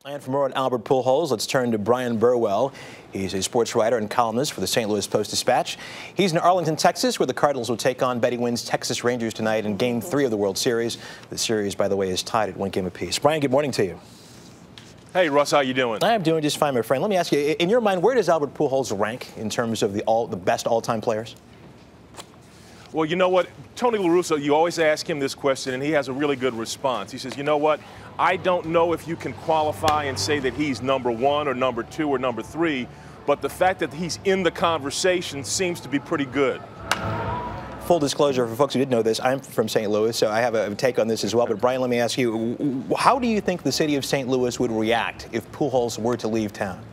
And for more on Albert Puljols, let's turn to Bryan Burwell. He's a sports writer and columnist for the St. Louis Post-Dispatch. He's in Arlington, Texas, where the Cardinals will take on Betty Wynn's Texas Rangers tonight in Game 3 of the World Series. The series, by the way, is tied at 1 game apiece. Bryan, good morning to you. Hey, Russ, how you doing? I'm doing just fine, my friend. Let me ask you, in your mind, where does Albert Puljols rank in terms of the best all-time players? Well, you know what? Tony La Russa, you always ask him this question, and he has a really good response. He says, you know what? I don't know if you can qualify and say that he's number 1 or number 2 or number 3, but the fact that he's in the conversation seems to be pretty good. Full disclosure for folks who didn't know this, I'm from St. Louis, so I have a take on this as well. But Bryan, let me ask you, how do you think the city of St. Louis would react if Puljols were to leave town?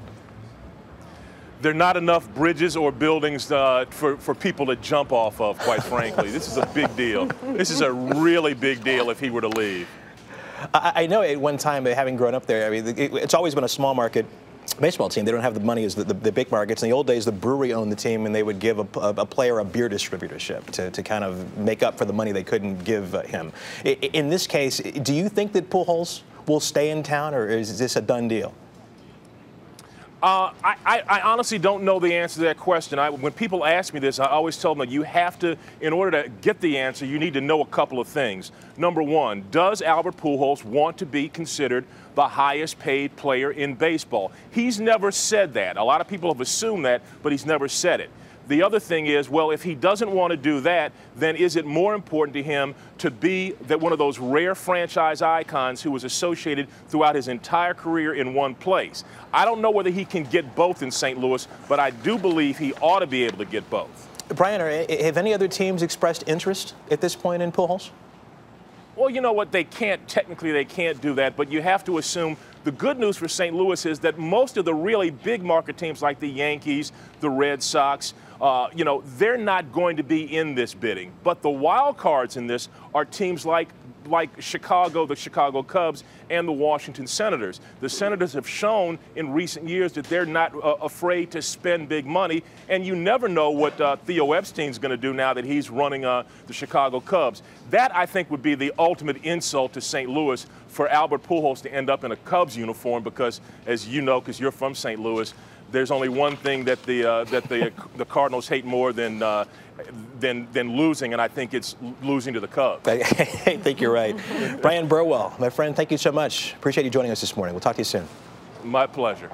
There are not enough bridges or buildings for people to jump off of, quite frankly. This is a big deal. This is a really big deal if he were to leave. I know at one time, having grown up there, I mean, it's always been a small market baseball team. They don't have the money as the big markets. In the old days, the brewery owned the team, and they would give a player a beer distributorship to kind of make up for the money they couldn't give him. In this case, do you think that Puljols will stay in town, or is this a done deal? I honestly don't know the answer to that question. When people ask me this, I always tell them that you have to, in order to get the answer, you need to know a couple of things. Number one, does Albert Puljols want to be considered the highest paid player in baseball? He's never said that. A lot of people have assumed that, but he's never said it. The other thing is, well, if he doesn't want to do that, then is it more important to him to be one of those rare franchise icons who was associated throughout his entire career in one place? I don't know whether he can get both in St. Louis, but I do believe he ought to be able to get both. Bryan, have any other teams expressed interest at this point in Puljols? Well, you know what, technically they can't do that, but you have to assume the good news for St. Louis is that most of the really big market teams like the Yankees, the Red Sox, you know, they're not going to be in this bidding. But the wild cards in this are teams like Chicago, the Chicago Cubs, and the Washington Senators. The Senators have shown in recent years that they're not afraid to spend big money, and you never know what Theo Epstein's going to do now that he's running the Chicago Cubs. That, I think, would be the ultimate insult to St. Louis for Albert Puljols to end up in a Cubs uniform because, as you know, because you're from St. Louis, there's only one thing that the Cardinals hate more than losing, and I think it's losing to the Cubs. I think you're right. Bryan Burwell, my friend, thank you so much. Appreciate you joining us this morning. We'll talk to you soon. My pleasure.